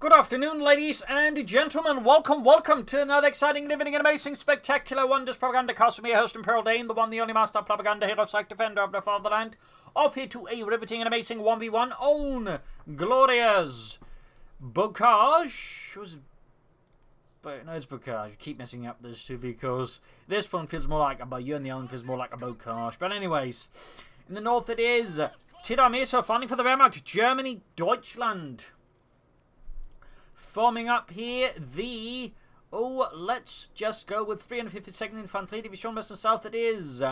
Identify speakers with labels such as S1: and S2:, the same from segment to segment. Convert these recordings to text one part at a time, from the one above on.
S1: Good afternoon, ladies and gentlemen. Welcome to another exciting, living, and amazing, spectacular, wondrous Propagandacast with me, host Imperial Dane, the one, the only master of propaganda, hero, psych, defender of the fatherland. Off here to a riveting and amazing 1v1 own glorious Bocage. No, it's Bocage. I keep messing up those two because this one feels more like a Bayou and the other one feels more like a Bocage. But anyways, in the north it is Tiramisu fighting for the Wehrmacht, Germany, Deutschland. Forming up here, let's just go with 352nd Infantry Division West and South. It is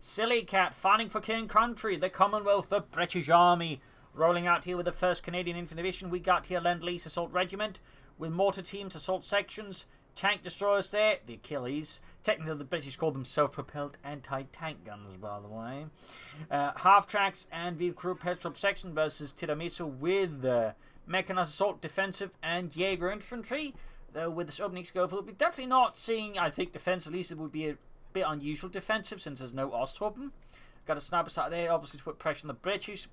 S1: Sillycat fighting for King Country, the Commonwealth, the British Army. Rolling out here with the 1st Canadian Infantry Division. We got here Lease Assault Regiment with mortar teams, assault sections, tank destroyers there, the Achilles. Technically, the British call them self-propelled anti-tank guns, by the way. Half-tracks and vehicle crew petrol section versus Tiramisu with mechanized assault, defensive, and Jaeger infantry. Though with this opening scope, we'll be definitely not seeing, I think, defensive. At least it would be a bit unusual defensive since there's no Osthopen. Got a sniper site there, obviously, to put pressure on the British.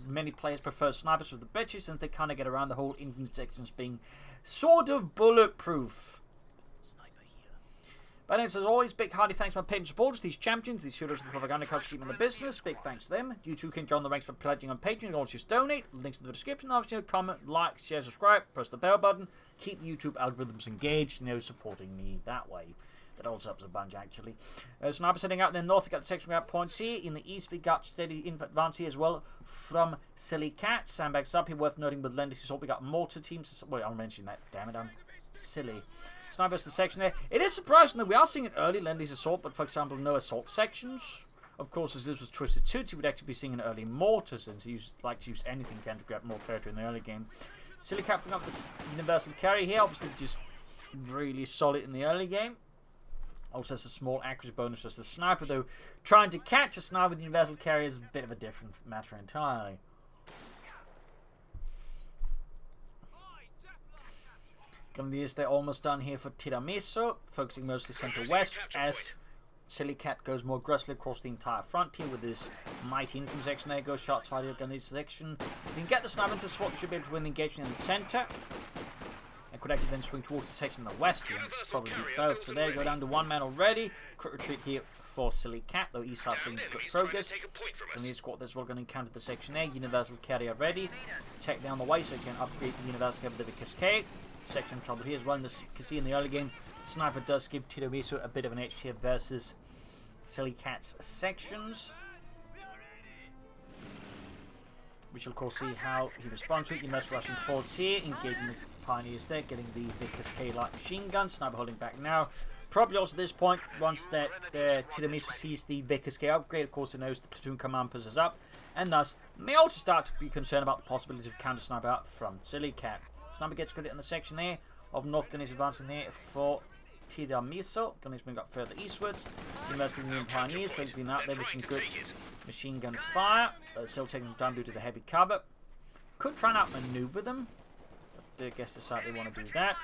S1: Many players prefer snipers with the British since they kind of get around the whole infantry sections being sort of bulletproof. But as always, big hearty thanks to my patron supporters, these champions, these shooters, and the Propagandacaster keeping the business. Big thanks to them. You too can join the ranks for pledging on Patreon. You can also just donate. Links in the description. Obviously, comment, like, share, subscribe, press the bell button. Keep the YouTube algorithms engaged, supporting me that way. That also helps a bunch, actually. Sniper setting out in the north, we got the section we got points here. In the east, we got steady advance here as well from Sillycat. Sandbags up here, worth noting with Lease Assault. We got mortar teams. Wait, I'll mention that. Damn it, I'm silly. Snipers the section there. It is surprising that we are seeing an early Lease Assault, but for example, no assault sections. Of course, as this was Twisted Suits, you would actually be seeing an early mortar, since he like to use anything he can to grab more territory in the early game. Sillycat picking up this universal carry here, obviously just really solid in the early game. Also has a small accuracy bonus as the sniper, though trying to catch a sniper with the universal carry is a bit of a different matter entirely. Grenadiers, they're almost done here for Tiramisu, focusing mostly center-west, as Sillycat goes more aggressively across the entire front here with this mighty infantry section there. Goes shots fired at Grenadiers section. If you can get the sniper into SWAT, you should be able to win the engagement in the center. And could actually then swing towards the section in the west here, probably do both. So there you go, down to one man already. Quick retreat here for Sillycat, though he starts seeing good progress. Grenadier squad as well going to encounter the section there. Universal carrier ready. Check down the way so you can upgrade the universal carrier with the Cascade. Section trouble here as well. And this, you can see in the early game, the sniper does give Tiramisu a bit of an edge here versus Sillycat's sections. We shall of course see how he responds to it. Universal rushing forwards here, engaging the pioneers there, getting the big Cascade light machine gun. Sniper holding back now. Probably also at this point, once that Tiramisu sees the Vic Cascade upgrade, of course, it knows the platoon command pushes up, and thus may also start to be concerned about the possibility of counter sniper out from Sillycat. Sniper gets credit in the section there of North Grenadiers advancing there for Tiramisu. Grenadiers moving up further eastwards. Universal Union Pioneers, they've been out there with some good machine gun fire. Still taking time due to the heavy cover. Could try and outmaneuver them, but I guess decide they want to do that.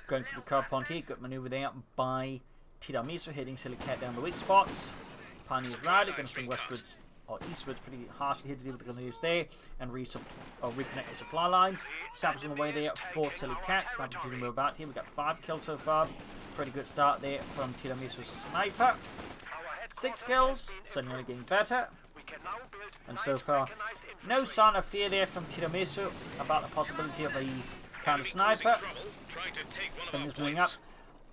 S1: Going for the cover point here, good maneuver there by Tiramisu, hitting Sillycat down the weak spots. Pioneers rally, going to swing westwards or eastwards pretty harshly here to deal with the Grenadiers there and reconnect the supply lines. Sappers on the way there for Sillycat, starting to move about here. We've got 5 kills so far. Pretty good start there from Tiramisu's sniper. 6 kills, suddenly only getting better. And so far, no sign of fear there from Tiramisu about the possibility of a counter sniper. Then he's moving up.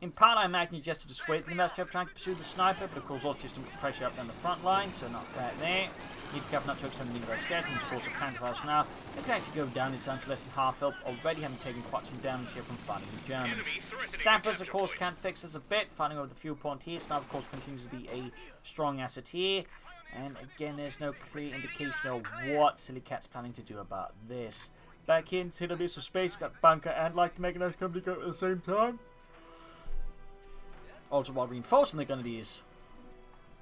S1: In part, I imagine just to dissuade the investigator trying to pursue the sniper, but of course also just to put pressure up down the front line, so not that there. Need to cover not to extend the investigation, and of course the plan for us now. They can actually go down, it's down to less than half health, already having taken quite some damage here from fighting the Germans. Sappers, of course, can fix this a bit, fighting over the fuel point here. Sniper, of course, continues to be a strong asset here. And again, there's no clear indication of what Sillycat's planning to do about this. Back here into the abyss of space, we've got Bunker and Like to Make a Nice Company go at the same time. Also while reinforcing the Grenadiers.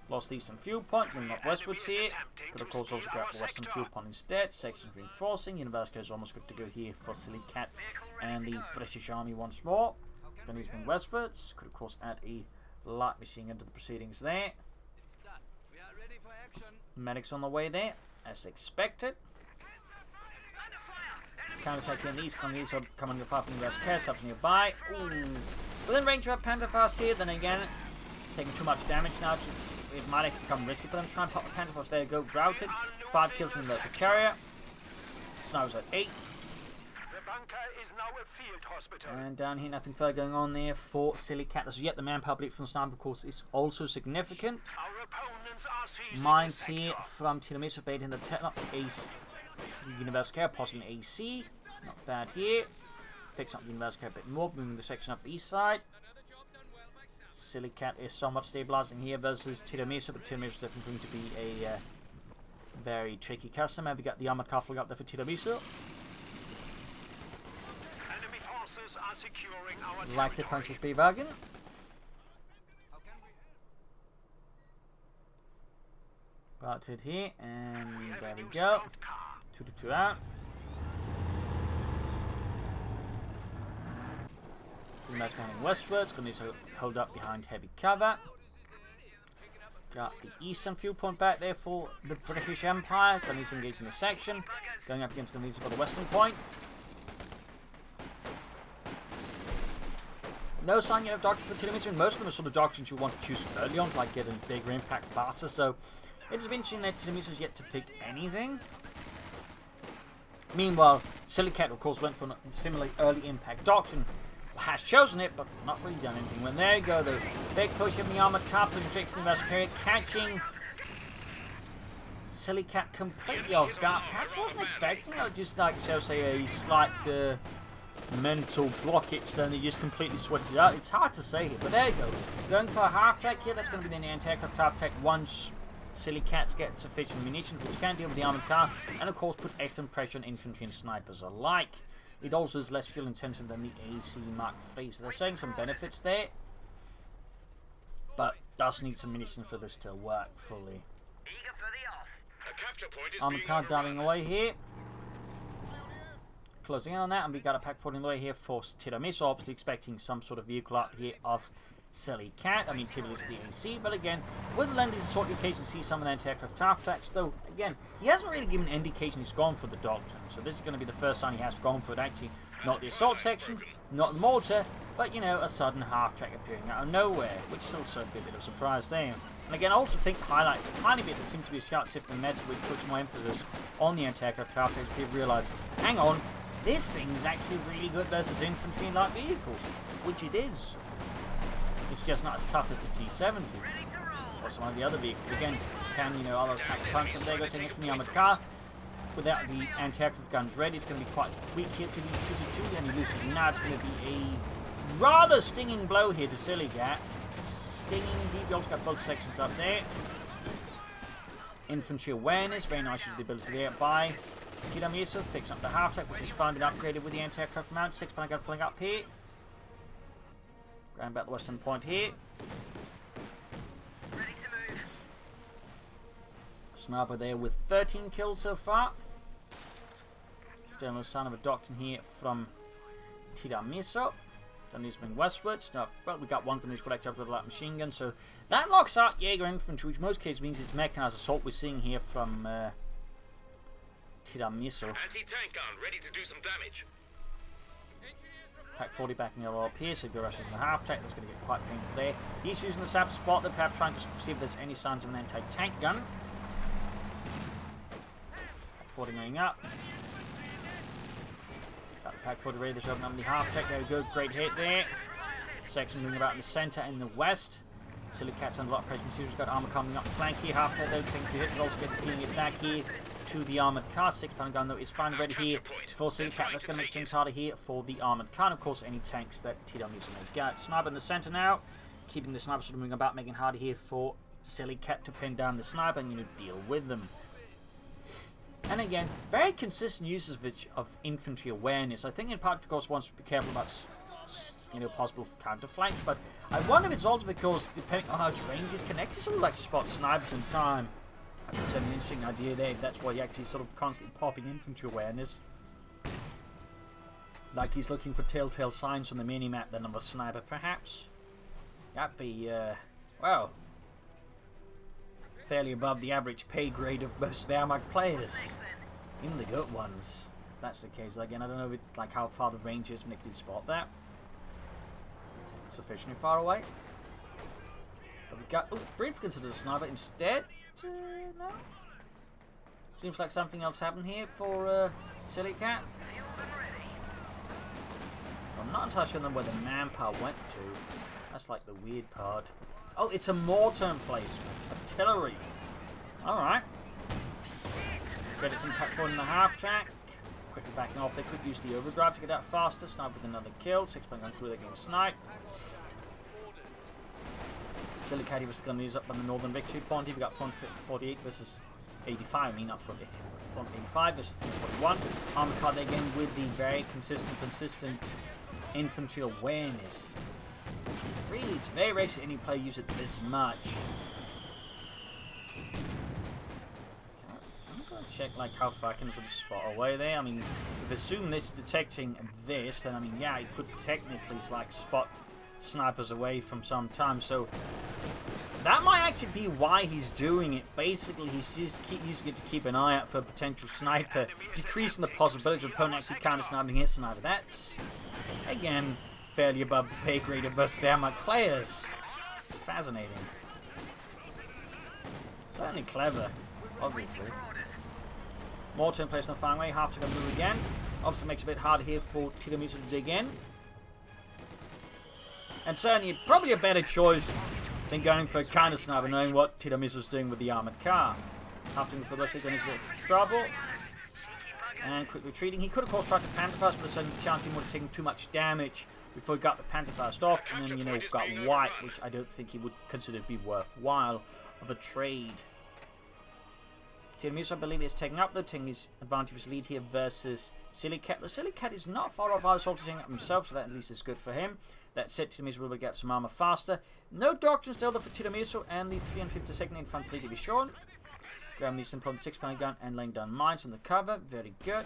S1: Lost the eastern fuel point, moving up westwards here. Could of course also grab the western fuel point instead. Sections reinforcing. Universal is almost good to go here for Sillycat and the British Army once more. Grenadiers moving westwards. Could of course add a light machine gun to the proceedings there. Medics on the way there, as expected. counter-attack here. These coming on the far from the West up nearby. Ooh. Within range of Panther fast here, then again, taking too much damage now. It might actually become risky for them to try and pop the Panther fast. There you go, routed. 5 kills from the Universal Carrier. Snipers at 8.
S2: Is now a field hospital.
S1: And down here, nothing further going on there for Sillycat. As yet, the manpower bleed from the sniper, of course, is also significant. Mines here from Tiramisu baiting the Ace, the Universal Care, possibly an AC. Not bad here. Fixing up the Universal Care a bit more, moving the section up the east side. Sillycat is somewhat stabilizing here versus Tiramisu, but Tiramisu is definitely going to be a very tricky customer. We got the armored car flying up there for Tiramisu. Like to punch his B-Wagon. Parted here, and there we go. 2-2 out. The match going westwards, going to need to hold up behind heavy cover. Got the eastern fuel point back there for the British Empire. Going to need to engage in the section. Going up against going to need to go to the western point. No sign yet of doctrine for Tiramisu. Most of them are sort of doctrines you want to choose early on, like getting bigger impact faster. So it's been interesting that Tiramisu is yet to pick anything. Meanwhile, Sillycat, of course, went for a similarly early impact doctrine. Has chosen it, but not really done anything. When there you go, the big push in the armored car, putting straight from the Universal Carrier, catching Sillycat completely off guard. Perhaps wasn't expecting, or just like, shall we say, a slight mental blockage, then he just completely sweated it out. It's hard to say here, but there you go. Going for a half-track here, that's going to be the anti-aircraft half-track once Sillycats get sufficient munitions, which can deal with the armored car, and of course put excellent pressure on infantry and snipers alike. It also is less fuel intensive than the AC Mark III, so they're showing some benefits there, but does need some munitions for this to work fully. Armored car diving away here. Closing in on that, and we got a pack falling away here for Tiramisu, obviously expecting some sort of vehicle out here of Sillycat. I mean, typically it's the AC, but again, with Lendy's sort of occasion see some of the anti-aircraft half tracks, though, again, he hasn't really given an indication he's gone for the doctrine, so this is going to be the first time he has gone for it, actually, not the assault section, not the mortar, but, you know, a sudden half track appearing out of nowhere, which is also a bit of a surprise there. And again, I also think highlights a tiny bit, there seems to be a sharp shift in meta, which puts more emphasis on the anti-aircraft half tracks. People realise, hang on, this thing is actually really good versus infantry and light vehicles, which it is. It's just not as tough as the T-70 or some of the other vehicles. Again, can, you know, all those pack punches there go taking it from the armored car. Without the anti-aircraft guns ready, it's going to be quite weak here to the 2-2, and he loses now. It's going to be a rather stinging blow here to Sillycat. Stinging deep. You also got both sections up there. Infantry awareness, very nice with the ability there by Tiramisu, fix up the half-track, which is found and upgraded with the anti-aircraft mount. 6-pound gun flying up here. Round about the western point here.
S3: Ready to move.
S1: Sniper there with 13 kills so far. Still no sign of a doctrine here from Tiramisu. Then he's been westwards. Now, well, we got one from this collector with a light machine gun, so that locks out Jaeger infantry, which in most cases means it's mechanized assault we're seeing here from Tiramisu.
S2: Anti-tank gun, ready to do some damage.
S1: Pack 40 backing up here, so go rushing the half track. That's going to get quite painful there. He's using the sapper spot, they're perhaps trying to see if there's any signs of an anti-tank gun. Pack 40 going up. Got the pack 40 ready to open up the half track. There we go, great hit there. Section moving about in the centre and the west. Sillycat's under a lot of pressure. He's got armour coming up the flank here. Half track though, taking 2 hits, also getting it back here to the armoured car. 6-pound gun though is finally ready here for Sillycat. That's going to make things harder here for the armoured car. And of course any tanks that Tiramisu may get. Sniper in the centre now, keeping the sniper sort of moving about, making it harder here for Sillycat to pin down the sniper and, you know, deal with them. And again, very consistent uses of infantry awareness. I think in part because one should be careful about, you know, possible counter flanks, but I wonder if it's also because depending on how its range is connected, sort of like spot snipers in time. I think it's an interesting idea there. That's why he actually sort of constantly popping infantry awareness. Like he's looking for telltale signs on the mini-map then of a sniper, perhaps. That'd be, well, fairly above the average pay grade of most of our marked players. Even the good ones. that's the case. Again, I don't know if it's, like, how far the range is when they can spot that. Sufficiently far away. But we got... Oh, brief considers a sniper instead. No? Seems like something else happened here for Sillycat. I'm not entirely sure where the manpower went to. That's like the weird part. Oh, it's a mortar emplacement. Artillery. Alright. Get it from Pack 4 in the half track. Quickly backing off. They could use the overdrive to get out faster. Snipe with another kill. 6-point gun crew, they're getting sniped. Sillycat was going to use up on the northern victory point. We've got front 48 versus 85. I mean, not front 85 versus 341. Armored car again with the very consistent infantry awareness. Really, it's very rare that any player use it this much. I'm just going to check like how far I can sort of spot away there. I mean, if assume this is detecting this, then I mean, yeah, it could technically like spot snipers away from some time. So that might actually be why he's doing it. Basically, he's just using it to keep an eye out for a potential sniper, decreasing the possibility of opponent actually counter-sniping his sniper. That's, again, fairly above the pay grade of most Wehrmacht players. Fascinating. Certainly clever, obviously. Mortar in place on the flying way, half to go move again. Obviously makes it a bit harder here for Tiramisu to dig in. And certainly probably a better choice than going for a counter sniper, knowing what Tiramisu was doing with the armored car. After for the rest of the trouble. And quick retreating. He could of course tried to Pantherfast, but there's a chance he would have taken too much damage before he got the Pantherfast off, and then, you know, got wiped, which I don't think he would consider to be worthwhile of a trade. Tiramisu, I believe, is taking up, though, taking his advantageous lead here versus Sillycat. The Sillycat is not far off either, taking up himself, so that at least is good for him. That said, Tiramisu will get some armor faster. No doctrine still, though, for Tiramisu and the 352nd Infantry to be sure. Grabbing these simple 6-pound gun and laying down mines on the cover. Very good.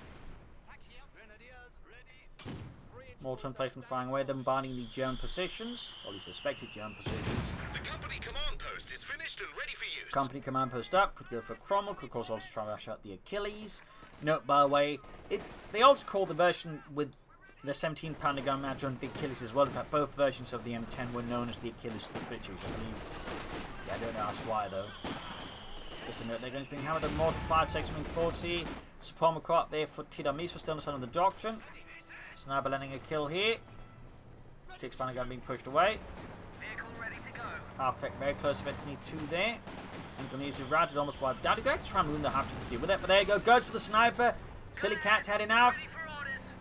S1: Mortar emplacement firing away, them bombarding the German positions, or at least suspected German positions.
S2: The company command post is finished and ready for use.
S1: Company command post up, could go for Cromwell, could of course also try to rush out the Achilles. Note, by the way, they also call the version with the 17-pounder gun mounted on the Achilles as well. In fact, both versions of the M10 were known as the Achilles to the British, I believe. Yeah, I don't ask why, though. Just a note, they're going to bring hammer the mortar 5 section 40. Support up there for Tiramisu, still on the side of the doctrine. Sniper landing a kill here. 6-pounder gun being pushed away.
S3: Vehicle ready to go.
S1: Half track very close to Victory 2 there. Indonesia routed, almost wiped out. He's going to try and ruin the half to deal with it, but there you go. Goes for the sniper. Sillycat's had enough.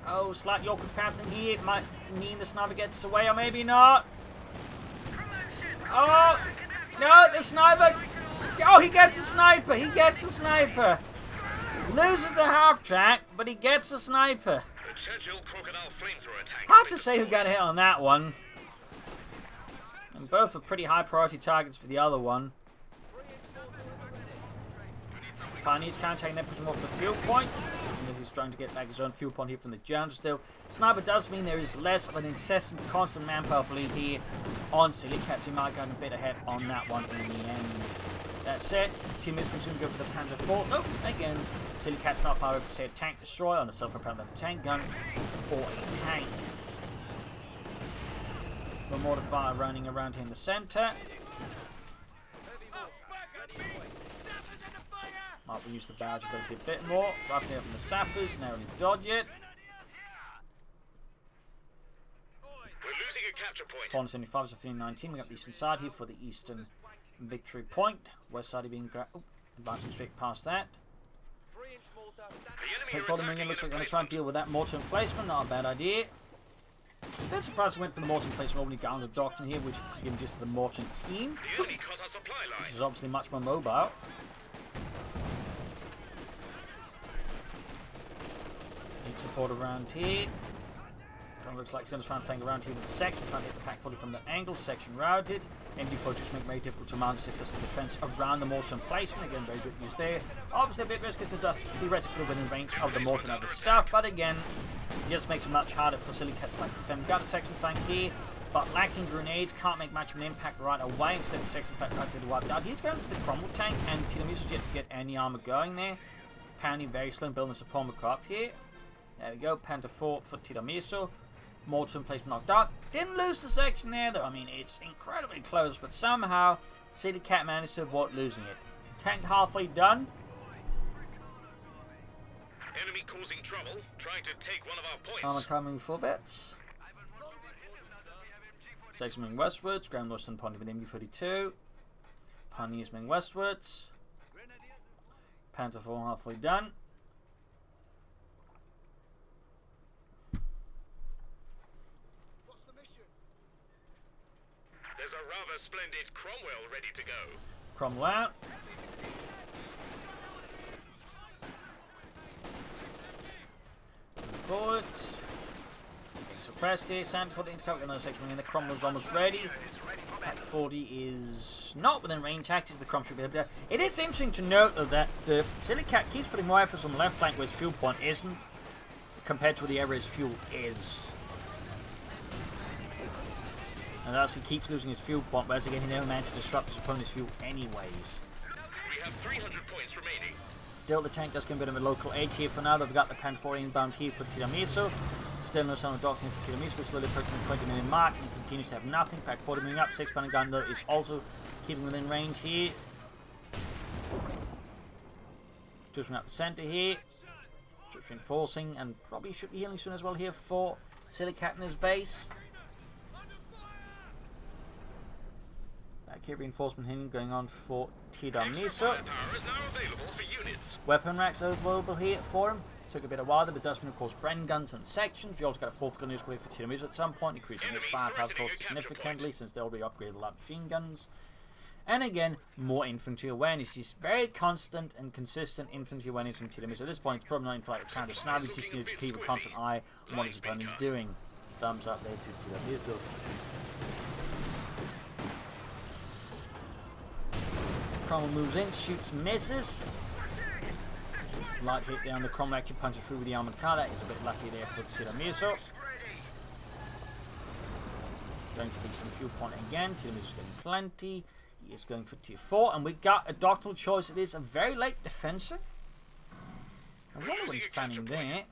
S1: Oh, slight awkward pathing here. It might mean the sniper gets away, or maybe not. Oh, no, the sniper. Oh, he gets the sniper. He gets the sniper. Loses the half track, but he gets the sniper.
S2: Churchill crocodile flamethrower tank.
S1: Hard to say who got hit on that one. And both are pretty high priority targets for the other one. Pioneer's counter-taking them, pushing him off the fuel point. As he's trying to get back his own fuel point here from the Germans still. Sniper does mean there is less of an incessant, constant manpower bleed here on Sillycat, so he might go a bit ahead on that one in the end. That said, team is continuing to go for the Panzer IV. Nope, again, Sillycat's not far over, say, a tank destroyer on a self-propelled tank gun or a tank. The mortar fire running around here in the center. Might we use the barrage ability a bit more. Roughly up in the sappers, narrowly dodge it.
S2: We're losing a capture point.
S1: 475 to 319. We got the eastern side here for the eastern victory point. West side being advancing straight past that. Looks like they're going to try and deal with that mortar emplacement. Not a bad idea. A bit surprised we went for the mortar emplacement when we got on the doctrine here, which could give him just the mortar team.
S2: The enemy cut our supply line.
S1: Which is obviously much more mobile. Need support around here. Looks like he's going to try and flank around here with the section, trying to hit the pack 40 from the angle. Section routed. MD4 just make it very difficult to mount a successful defense around the mortar emplacement. Again, very good news there. Obviously a bit risky to just theoretically within range of the mortar and other stuff, but again, it just makes it much harder for Sillycats like defend. Got the section flank here, but lacking grenades, can't make much of an impact right away. Instead, the section flank likely to wipe out. He's going for the Cromwell tank, and Tiramisu yet to get any armor going there. Pounding very slow, building the support up here. There we go. Panther 4 for Tiramisu. Mortar placement knocked out. Didn't lose the section there though. I mean, it's incredibly close, but somehow Sillycat managed to avoid losing it. Tank halfway done.
S2: Enemy causing trouble, trying to take one of our points.
S1: Armor coming for bits. Section moving westwards. Ground Western point with MB32. Pioneers moving westwards. Panther 4 halfway done.
S2: There's a rather splendid Cromwell ready to go.
S1: Cromwell out. Moving forwards. Getting suppressed here. Sand for the intercover. Another section in the Cromwell's almost ready. Pack 40 is not within range. Acts the Crom should be able to. It is interesting to note though that the Sillycat keeps putting more efforts on the left flank where his fuel point isn't, compared to where the area his fuel is. And thus he keeps losing his fuel point, whereas again he never managed to disrupt his opponent's fuel anyways.
S2: We have 300 points remaining.
S1: Still, the tank does get a bit of a local edge here for now. They've got the Panther 4 inbound here for Tiramisu. Still no sign of docking for Tiramisu. We're slowly approaching the 20-minute mark. He continues to have nothing. Pack 40 moving up. 6-pounder gun though is also keeping within range here. Just up the center here. Just reinforcing and probably should be healing soon as well here for Sillycat in his base. Back here, reinforcement healing going on for Tiramisu. Weapon racks are available here for him. Took a bit of while, but does mean of course Bren guns and sections. We also got a 4th gun used for Tiramisu at some point, increasing his firepower of course significantly since they already upgraded a lot of machine guns. And again, more infantry awareness. He's very constant and consistent infantry awareness from Tiramisu. At this point, it's probably not in flight with counter snap. He just needs to keep a constant eye on what his opponent is doing. Thumbs up there to Tiramisu. Cromwell moves in, shoots, misses. Light hit there on the Cromwell actually punches through with the armored car. That is a bit lucky there for Tiramisu. Going for the fuel point again. Tiramisu's getting plenty. He is going for tier 4. And we got a doctrinal choice. It is a very late defensive. I wonder what he's planning there.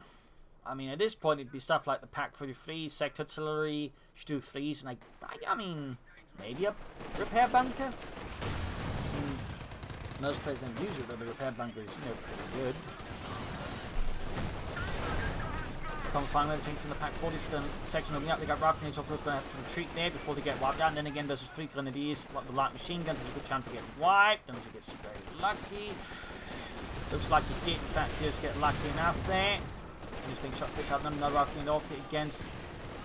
S1: I mean, at this point, it'd be stuff like the Pack 43, Sector Artillery, Stu 3s, and I mean, maybe a repair bunker. Most players don't use it, but the repair bunker is, you know, pretty good. Come find where the team from the Pack 40 section opening up. They got Riflemen off, going to have to retreat there before they get wiped out. And then again, there's 3 grenadiers, like the light machine guns. There's a good chance to get wiped, unless it gets very lucky. Looks like he did, in fact, just get lucky enough there. And he's being shot, picked up another Rifleman off against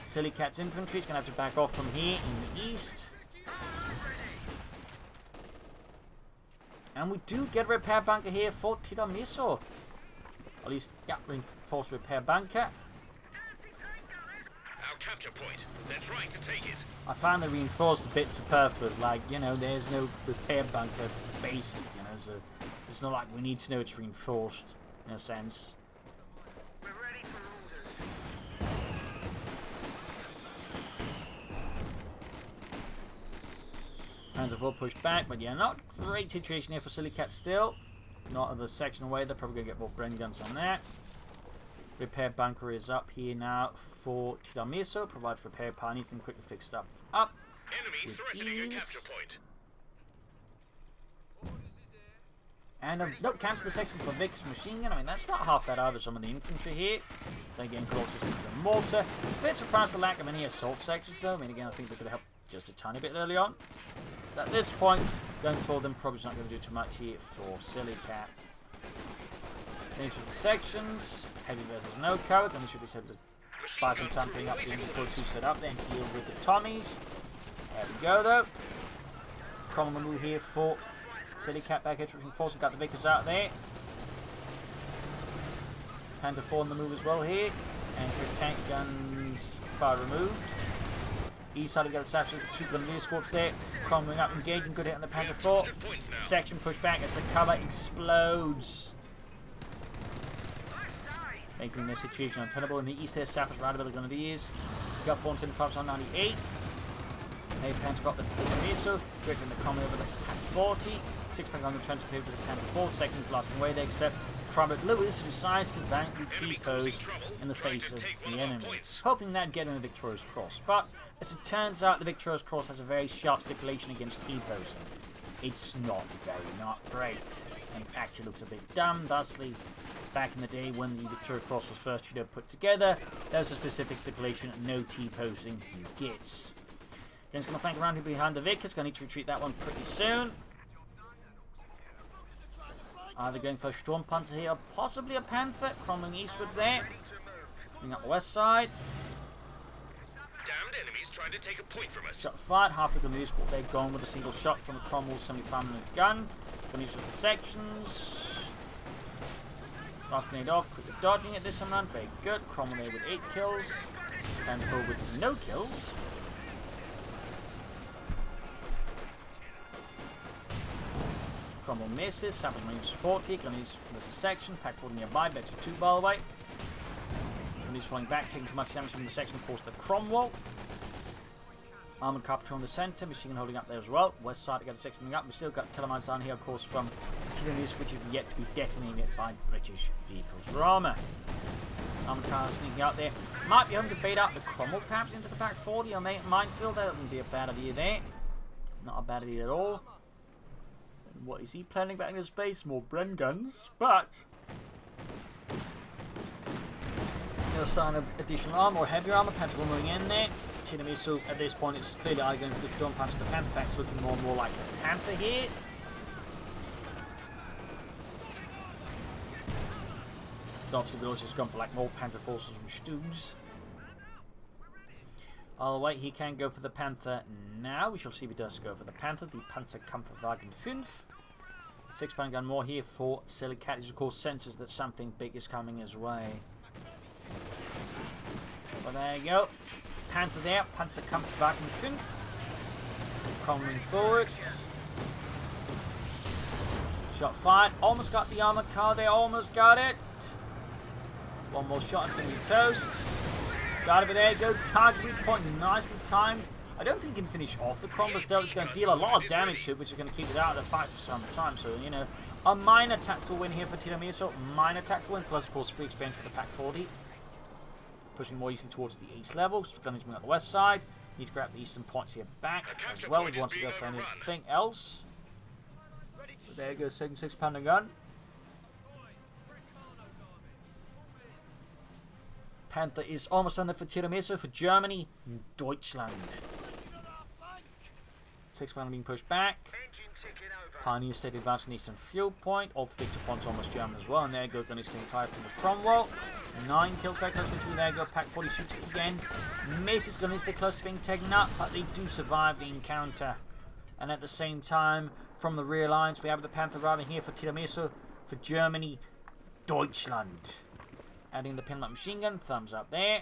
S1: Sillycat's infantry. He's going to have to back off from here in the east. And we do get a repair bunker here for Tiramisu. At least, yeah, reinforced repair bunker.
S2: Our capture point. They're trying to take it.
S1: I find the reinforced bit superfluous. Like, you know, there's no repair bunker basic, you know, so it's not like we need to know it's reinforced, in a sense.
S3: We're ready for orders.
S1: Hands are all pushed back, but yeah, not great situation here for Sillycat still. Not of the section away, they're probably going to get more Bren guns on that. Repair bunker is up here now for Tiramisu. Provides repair power, needs to quickly fix stuff up.
S2: Enemy threatening a capture point.
S1: And no, cancel the section for Vic's machine gun. I mean, that's not half bad either. Some of the infantry here. They're getting closer to the mortar. A bit surprised the lack of any assault sections though. I mean, again, I think they could have helped just a tiny bit early on. At this point, going for them, probably not going to do too much here for Sillycat. Finish with the sections. Heavy versus no code. Then we should be able to buy some time putting up the before two set up, then deal with the Tommies. There we go though. Cromwell move here for Sillycat back edge reinforcing. Got the Vickers out there. Panther 4 on the move as well here. And tank guns far removed. East side, we got a section with 2 grenadier squads there. Cromwell up, engaging, good hit on the Panther 4. Section pushed back as the cover explodes. Making this situation untenable. In the east here, Sappers right about the grenadiers. We got 475 on 98. Maybe Panther got the Tiramisu. Great in the Cromwell over the Pack 40. 6-pack on the trench of the Panther 4. Section blasting away there, except Robert Lewis decides to valiantly T-pose in the face of the enemy, hoping that'd get him a victorious cross. But as it turns out, the victorious cross has a very sharp stipulation against T-posing. It's not great. And it actually looks a bit dumb. Thusly, back in the day when the victorious cross was first put together, there was a specific stipulation: no T-posing gets. Again, it's going to flank around here behind the Vic. It's going to need to retreat that one pretty soon. Either going for a Storm Panther here, or possibly a Panther. Crumbling eastwards there. Moving up the west side.
S2: Damned enemies trying to take a point from us.
S1: Shot fired. Half of the news what they're going with a single shot from the Cromwell 75mm gun. Going to use just the sections. Rough grenade off. Quickly dodging it this time around. Very good. Cromwell there with 8 kills. Panther with no kills. Cromwell misses, Sapling moves 40, Gunny's there's a section, Pack 40 nearby, better 2 by the way. Gunny's falling back, taking too much damage from the section, forced the Cromwell. Armoured Carpenter on the centre, machine gun holding up there as well. West side to get a section moving up. We've still got Telemines down here, of course, from Tiramisu, which have yet to be detonated by British vehicles or armour. Armoured car sneaking out there. Might be hoping to bait out the Cromwell perhaps into the Pack 40 or minefield. That wouldn't be a bad idea there. Not a bad idea at all. What is he planning back into space? More Bren guns, but no sign of additional armor or heavier armor. Panther moving in there. Tiramisu at this point is clearly either going for the Storm Panther. The Panther fact looking more and more like a Panther here. Obviously, the Lord's just gone for like more Panther forces and stews. All the way, he can go for the Panther now. We shall see if he does go for the Panther. The Panzerkampfwagen 5. 6-pound gun more here for Sillycat. He of course senses that something big is coming his way. Well, there you go. Panther there. Panzerkampfwagen 5. Coming forwards. Shot fired. Almost got the armored car there. Almost got it. One more shot. It's going to be toast. Got it, there you go. Target point nicely timed. I don't think he can finish off the Cromwell still. It's going to deal a lot of damage to it, which is going to keep it out of the fight for some time. So, you know, a minor tactical win here for Tiramisu. Minor tactical win, plus, of course, free experience for the Pack 40. Pushing more easily towards the east level. Gunny's moving on the west side. Need to grab the eastern points here back as well. He wants to go for anything else. So there you go, second 6-pounder gun. Panther is almost done there for Tiramisu. For Germany, Deutschland. 6-pounder being pushed back. Pioneer state advance on eastern fuel point. All the victor points almost German as well. And there you go, Gunny staying 5 from the Cromwell. 9 kills very close to there you go. Pack 40 shoots it again. Misses, Gunny stay close to being taken up, but they do survive the encounter. And at the same time, from the rear lines, we have the Panther riding here for Tiramisu. For Germany, Deutschland. Adding the pinlight machine gun, thumbs up there.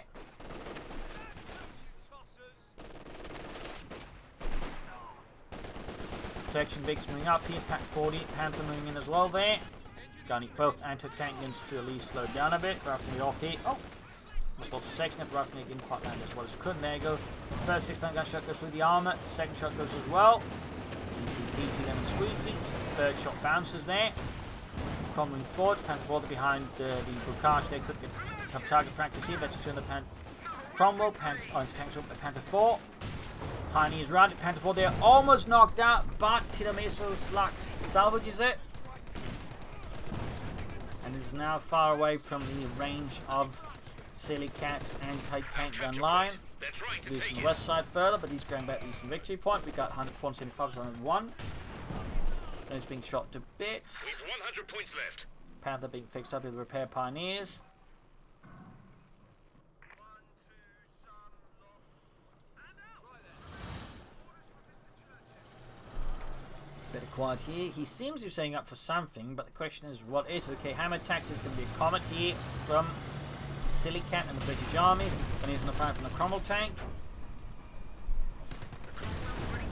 S1: Section Vic's moving up here, Pack 40, Panther moving in as well there. Gunning both anti-tank guns to at least slow down a bit. Roughing it off here. Oh! Just lost a section, roughing it didn't quite land as well as it could. There you go. First 6-pound gun shot goes through the armour, second shot goes as well. Easy peasy lemon squeezy. Third shot bounces there. Moving forward, Panther 4 behind the Bocage there, could have target practice here. Better turn the Cromwell, Panther 4. Pioneers round it, Panther 4 there, almost knocked out, but Tiramisu's luck salvages it. And is now far away from the range of Sillycat's anti-tank gun line. Lease on the west side further, but he's going back to the eastern victory point. We got 175, 101. And it's being shot to bits.
S2: We've 100 points left.
S1: Panther being fixed up with repair pioneers. Bit of quiet here. He seems to be setting up for something, but the question is, what is it? Okay, Hammer Tactic is going to be a comet here from Sillycat and the British Army. And he's in the front from the Cromwell tank.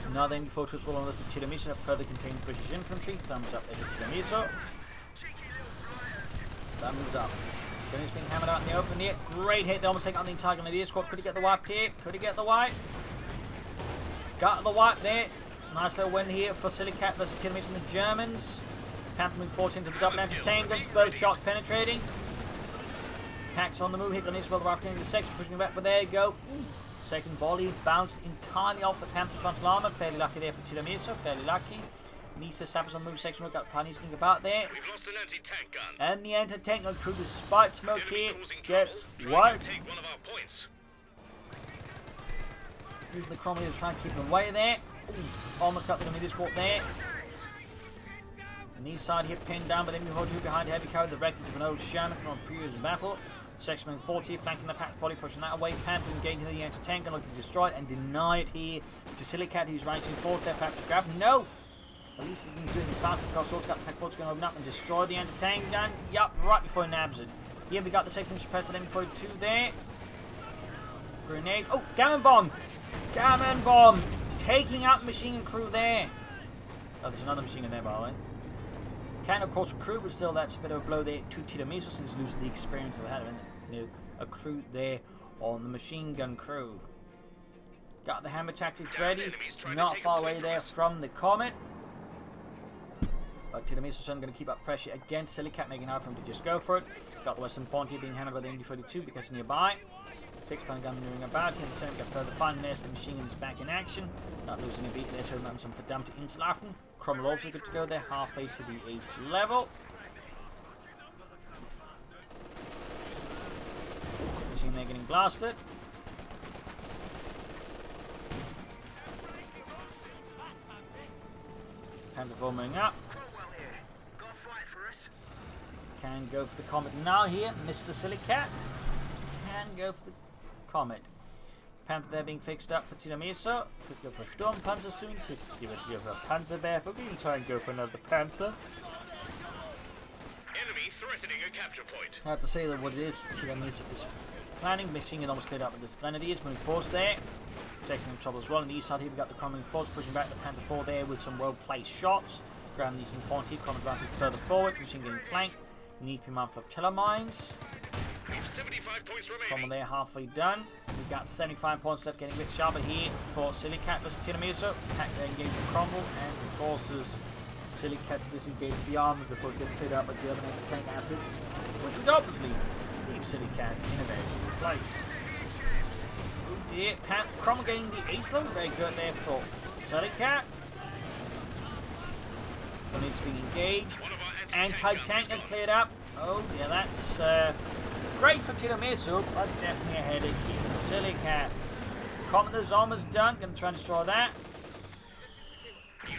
S1: Another enemy fortress will on this for Tiramisu that further contain British infantry. Thumbs up there for Tiramisu. Thumbs up. Then he's being hammered out in the open here. Great hit. They almost take on the entire Grenadier squad. Could he get the wipe here? Could he get the wipe? Got the wipe there. Nice little win here for Sillycat versus Tiramisu and the Germans. Panther moving forward into the double anti-tank guns, both shots penetrating. Pack's on the move, hit on this well, the rifle getting the section, pushing it back, but there you go. Second volley bounced entirely off the Panther's frontal armor. Fairly lucky there for Tiramisu, fairly lucky. Lease sappers on the move section, we've got plenty sneaking about there.
S2: We've lost an anti-tank gun.
S1: And the anti-tank gun crew, despite smoke
S2: Enemy
S1: here,
S2: causing
S1: gets
S2: trouble,
S1: one.
S2: trying to take one of our points.
S1: Using the Cromwell to try and keep them away there. Ooh, almost got the enemy discord there. And the side here pinned down, but then we hold you behind heavy carry, the wreckage of an old shaman from a previous battle. Section 40, flanking the pack, volley pushing that away. Panther engaging the anti-tank gun, looking to destroy it and deny it here to Sillycat, who's ranging forward there. Pack to grab. No! At least he's going to do it fast across all. Got the pack forward going to open up and destroy the anti-tank gun. Yup, right before he nabs it. Here we got the second suppressed, but then before 2 there. Grenade. Oh, gammon bomb! Gammon bomb! Taking out machine gun crew there. Oh, there's another machine gun there, by the way. Can of course crew, but still that's a bit of a blow there to Tiramisu since he loses the experience of having a crew there on the machine gun crew. Got the hammer tactics ready, not far away there from the Comet. But Tiramisu is going to keep up pressure against Sillycat, making it hard for him to just go for it. Got the Western Point here being handled by the MD-42 because nearby. 6-pound gun maneuvering about here, and the center got further finding there, so the machine gun is back in action. Not losing a beat there, so remember some verdammte Inselhafen. Cromwell also good to go there, halfway to the ace level. Machine there getting blasted. Panther forming up.
S3: Cromwell here. Got a fight for us?
S1: Can go for the Comet now here, Mr. Sillycat. Can go for the Comet. Panther there being fixed up for Tiramisu. Could go for Sturmpanzer soon. Could give it to go for a Panzer there. We're going to try and go for another Panther.
S2: Enemy threatening a capture point.
S1: I have to say that what it is, Tiramisu is planning. Machine gun almost cleared up with the Grenadiers. Moving forwards there. Section in trouble as well. On the east side here, we've got the Cromwell forwards pushing back the Panther 4 there with some well placed shots. Grabbing these in point here. Cromwell advances further forward. Machine getting flanked. Needs to be mindful of flotilla mines.
S2: We've 75 points remaining.
S1: Cromwell there halfway done. We've got 75 points left, getting a bit sharper here for Sillycat versus Tiramisu. Pack there engaging Cromwell and forces Sillycat to disengage the armor before it gets cleared up by the other tank acids, which would obviously leave Sillycat in a very safe place. Oh dear, Cromwell getting the ace level, very good there for Sillycat. One needs to be engaged. Anti-tank and cleared up. Oh yeah, that's great for Tiramisu, but definitely a headache here for Sillycat. Commander's almost done, going to try and destroy that.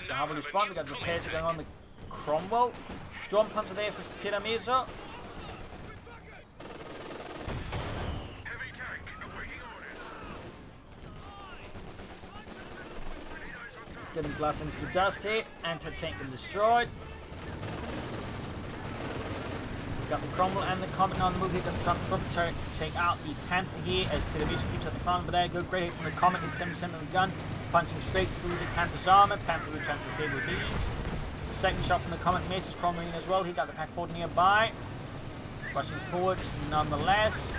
S1: So how will we respond? We've got repairs going on the Cromwell. Sturmpanzer there for Tiramisu.
S2: Heavy tank awaiting orders.
S1: Getting blast into the dust here. Anti-tank been destroyed. Got the Cromwell and the Comet on the move here. Got the truck to take out the Panther here as Tiramisu keeps at the front. But there you go. Great hit from the Comet. Hit 70% of the gun. Punching straight through the Panther's armor. Panther returns to the field with ease. Second shot from the Comet misses Cromwell in as well. He got the pack forward nearby. Rushing forwards nonetheless.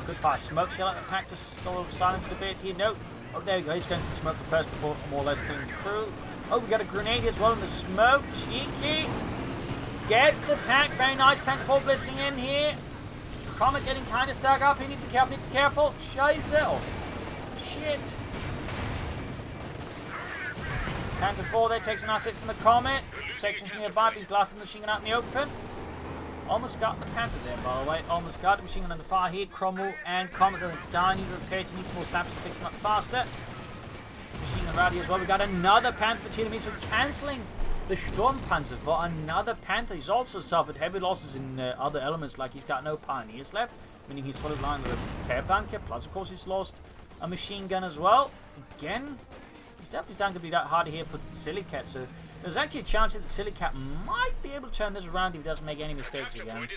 S1: Good fire smoke shell at the pack to sort of silence it a bit here. Nope. Oh, there we go. He's going for the smoke first before more or less clearing through. Oh, we got a grenade as well in the smoke. Cheeky. Gets the pack. Very nice. Pack 4 blitzing in here. Comet getting kind of stuck up. He needs to be careful. Need to be careful. Scheiße. Oh, shit. Panther 4 there takes a nice hit from the Comet. Sections nearby being blasting the machine gun out in the open. Almost got the Panther there, by the way. Almost got the machine gun on the far here. Cromwell and Comet going to die. Need repairs. He needs more saps to fix them up faster. Machine gun rowdy as well. We got another Panther for Tiramisu cancelling the Sturmpanzer for another Panther. He's also suffered heavy losses in other elements, like he's got no pioneers left, meaning he's fully lined with a repair bunker. Plus, of course, he's lost a machine gun as well. Again, he's definitely not going to be that hard here for Sillycat. So there's actually a chance that Sillycat might be able to turn this around if he doesn't make any mistakes again.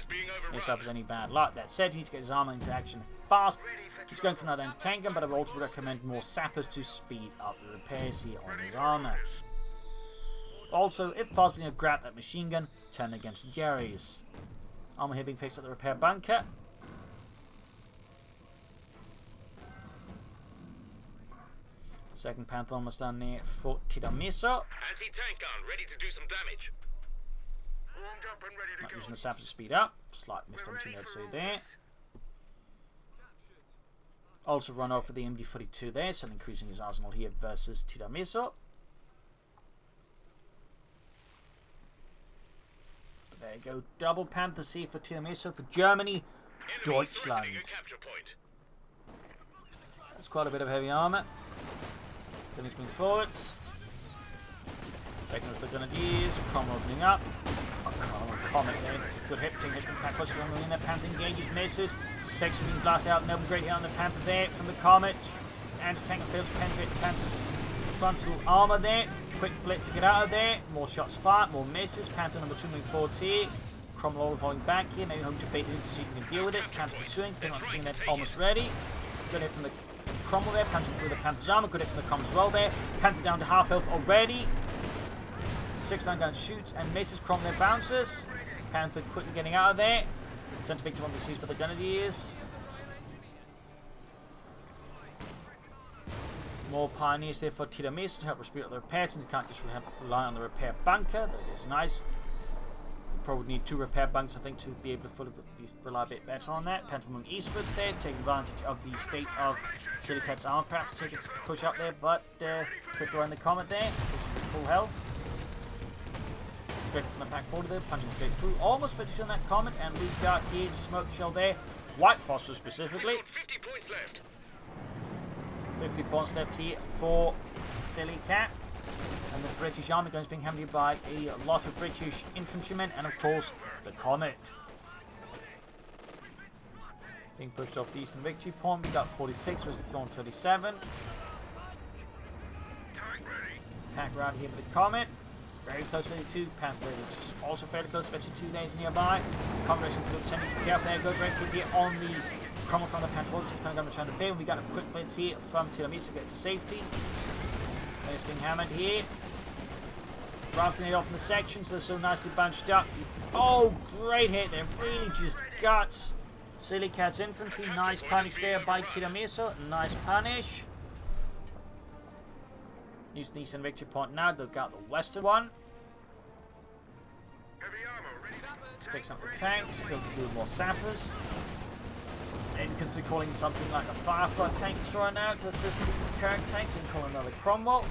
S1: If suffers any bad luck. That said, he needs to get his armor into action fast. He's going for another anti-tank gun, but I would also recommend more sappers to speed up the repairs here on his armor. Also, if possible, grab that machine gun, turn against the Jerry's. Armor here being fixed at the repair bunker. Second Panther almost done there for Tiramisu.
S2: Anti-tank gun ready to do some damage.
S3: Warmed up and ready to
S1: Not
S3: go.
S1: using the sappers to speed up. Slight missed entry note so there. Also run over the MD42 there, so increasing his arsenal here versus Tiramisu. There you go. Double Panther C for Tiramisu for Germany. Deutschland. That's quite a bit of heavy armour. Then he's moving forwards. Taking with the Grenadiers. Cromwell opening up. Comet there. Good hit. Hit from Pack Rush from the Panther engages, misses. Section being blasted out. No great hit on the Panther there from the Comet. Anti-tank fails to penetrate Panther's frontal armour there. Quick blitz to get out of there. More shots fired. More misses. Panther number 2 moving forwards here. Cromwell falling back here. Maybe hoping to bait it in to see if he can deal with it. Panther pursuing. They're not seeing that almost ready. Good hit from the Cromwell there. Panther through the Panther's armour. Good hit from the Comet as well there. Panther down to half health already. 6-man gun shoots and misses. Cromwell bounces. Panther quickly getting out of there. Sent to victim on the seas by the Grenadiers. More Pioneers there for Tiramisu to help speed up the repairs, and you can't just rely on the repair bunker. That is nice. You probably need 2 repair bunkers, I think, to be able to fully rely a bit better on that. Panther moving eastwards there, taking advantage of the state of Sillycat's armor, perhaps to take a push up there, but quick draw in the Comet there, which is at full health. Quick from the pack forward there, punching straight through, almost finished on that Comet, and we've got here smoke shell there, White Phosphor specifically.
S2: 50 points left.
S1: 50 points left here for Sillycat. And the British army guns being hammered by a lot of British infantrymen and of course the Comet. Being pushed off the eastern victory point, we got 46 versus the 37. Pack round here with the Comet. Very close to the 2. Panther is also fairly close, especially 2 days nearby. Comet racing for the center. Careful there, good right click here on the Cromwell from the Panther. 6-man gun trying to fail. We got a quick blitz here from Tiramisu to get to safety. And it's being hammered here. Rafting it off in the section, so they're so nicely bunched up. Oh, great hit there. Really just guts Sillycat's infantry. Nice punish there by Tiramisu. Nice punish. Use the eastern victory point now. They've got the western one. Picks up the tanks. Going to do more sappers. And consider calling something like a Firefly tank destroyer now to assist the current tanks and call another Cromwell.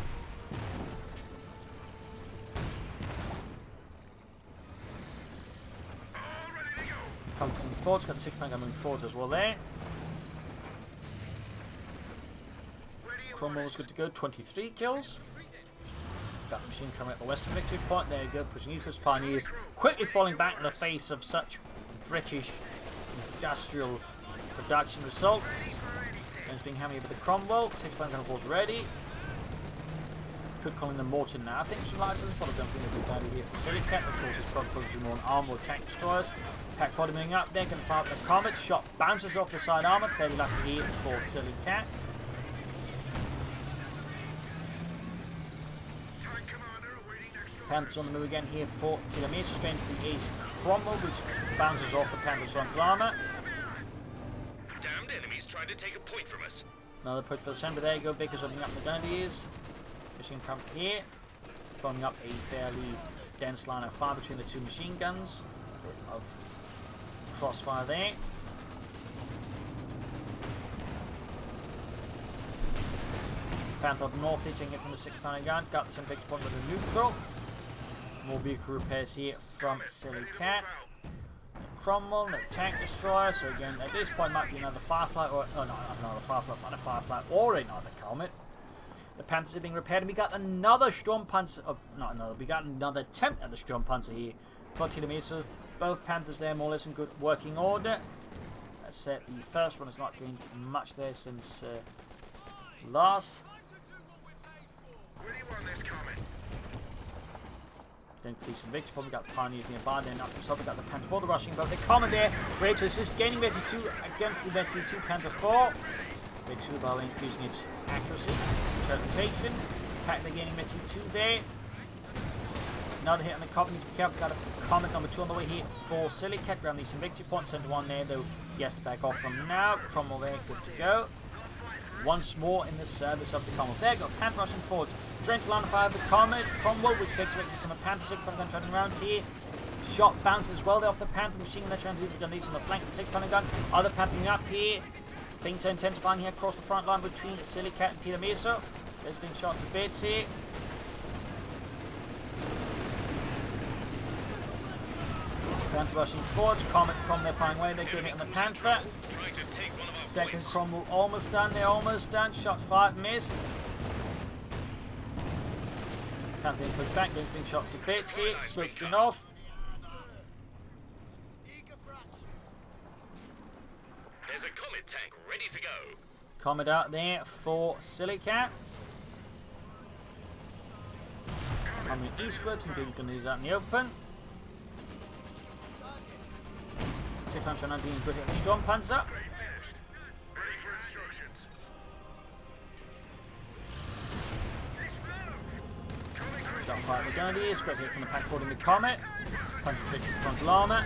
S1: Comes to the forts, got 6-man gun moving forwards as well there. Cromwell's good to go, 23 kills. Got the machine coming at the western victory point, there you go, pushing east for Pioneers. Quickly falling back in the face of such British industrial production results. And it's being hammered with the Cromwell, 6-man gun force ready. Could call in the mortar now, I think some lights is probably don't think it'll be bad idea for Sillycat. Of course, it's probably focusing more on armor or tank destroyers. Pack 40 moving up there, going to fire up the Comet. Shot bounces off the side armor, fairly lucky here for Sillycat. Panthers on the move again here for Tiramisu, straight into the ace Cromwell, which bounces off the Panthers on armor.
S2: Damned enemies trying to take a point from us.
S1: Another push for the center, there you go, Vickers opening up the Grenadiers. Machine come here, forming up a fairly dense line of fire between the 2 machine guns. A bit of crossfire there. Panther up north here, taking it from the 6-man gun. Got the victory point with a neutral. More vehicle repairs here from Sillycat. Cromwell, no tank destroyer. So again, at this point might be another Firefly, or oh no, not another Firefly, not a Firefly, or another Comet. The Panthers are being repaired, and we got another Sturmpanzer. Oh, not another. We got another attempt at the Sturmpanzer here for Tiramisu. Both Panthers there, more or less in good working order. As said, the first one has not gained much there since last.
S3: Where do you want this coming?
S1: Going for decent victory. Probably got Pioneers nearby. Then up the top, we got the Panther 4, the rushing, but the Comet there, ready to assist, gaining Victory 2 against the Victory 2 Panther 4. Victory 2 by increasing its accuracy, interpretation. Pack the gaining Victory 2 there. Another hit on the Comet. Need to be careful. Got a Comet number 2 on the way here for Sillycat. Ground decent victory point. Center 1 there, though he has to back off from now. Cromwell there, good to go. Once more in the service of the Comet. There you go, Panther rushing forwards. Trying to line of fire the Comet. Cromwell, which takes away from the Panther 6-man gun turning around here. shot bounces as well. They're off the Panther machine gun. They're trying to do the Lease on the flank. The 6 gun. Other Panthering up here. Things are intensifying here across the front line between Sillycat and Tiramisu. There's being shot to bits here. Panther rushing forwards. Comet Crom, they're firing away. They're getting it on the Panther. Second Cromwell almost done. They're almost done. Shot fired, missed. Panther being pushed back. Being shot to bits here. Switching off.
S2: There's a Comet tank ready to go.
S1: Comet out there for Sillycat. Coming eastwards and doing these out in the open. 619 good hit the Storm Panzer.
S3: Ready for instructions.
S1: Shot fire the Grenadiers. Great hit from the pack forward in the Comet. Punch from the front llama.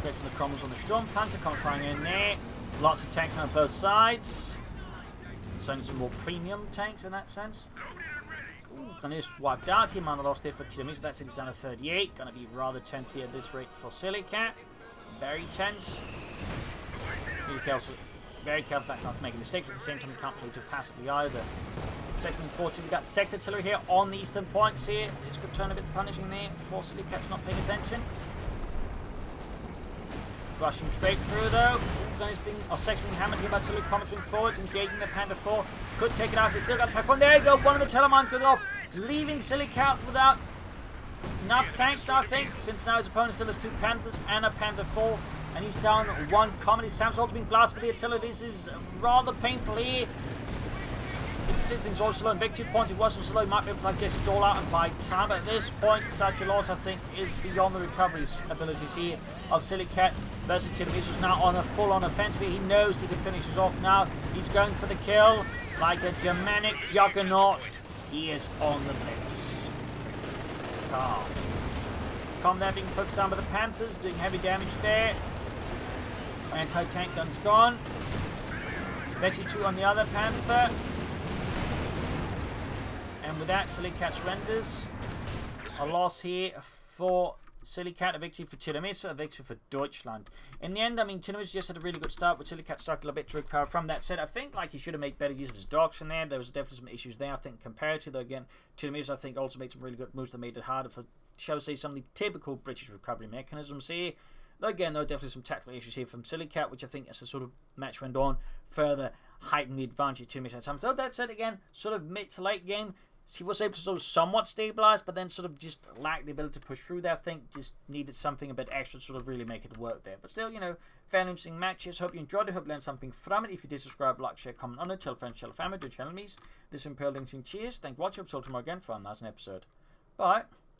S1: Great from the Cromwells on the Storm Panzer. Comet firing in there. Lots of tanks on both sides. Sending some more premium tanks in that sense. Grenadiers wiped out. Team man lost there for Tiramisu. That city's down to 38. Gonna be rather tense here at this rate for Sillycat. Very tense. UKF very careful fact not to make a mistake. At the same time, you can't play too passively either. Second and 14, we've got sector artillery here on the eastern points here. This could turn a bit punishing there for Sillycat's not paying attention. Rushing straight through though. Section being hammered here by Silly commenting forwards, engaging the Panda 4. Could take it out, but still got the platform. There you go, one of the Telemann good off, leaving Sillycat without enough tanks now, I think, since now his opponent still has 2 Panthers and a Panther 4, and he's down 1 Comet. Sam's also being blasted with the artillery. This is rather painful here. Since he's also slow in big 2 points, he wasn't slow, he might be able to just stall out and buy time. But at this point, such a loss, I think, is beyond the recovery abilities here of Sillycat versus Tiramisu. Now on a full-on offensive. He knows he can finish this off now. He's going for the kill like a Germanic juggernaut. He is on the blitz. Calf. Com there being put down by the Panthers, doing heavy damage there. Anti-tank gun's gone. Betty 2 on the other Panther. And with that, Sillycat surrenders. A loss here for Sillycat, a victory for Tiramisu, a victory for Deutschland. In the end, I mean, Tiramisu just had a really good start, but Sillycat struggled a bit to recover from that. Said, I think like he should have made better use of his dogs in there. There was definitely some issues there, I think, compared to, though, again, Tiramisu, I think, also made some really good moves that made it harder for, shall we say, some of the typical British recovery mechanisms here. Though, again, there were definitely some tactical issues here from Sillycat, which I think, as the sort of match went on, further heightened the advantage of Tiramisu at times. Though that said, again, sort of mid to late game, he was able to sort of somewhat stabilise, but then sort of just lacked the ability to push through there. I think just needed something a bit extra to sort of really make it work there. But still, you know, fairly interesting matches. Hope you enjoyed it. Hope you learned something from it. If you did, subscribe, like, share, comment on it. Tell friends, tell family, do channel me. This is Imperial Links and cheers. Thank you for watching. I'll see you tomorrow again for another episode. Bye.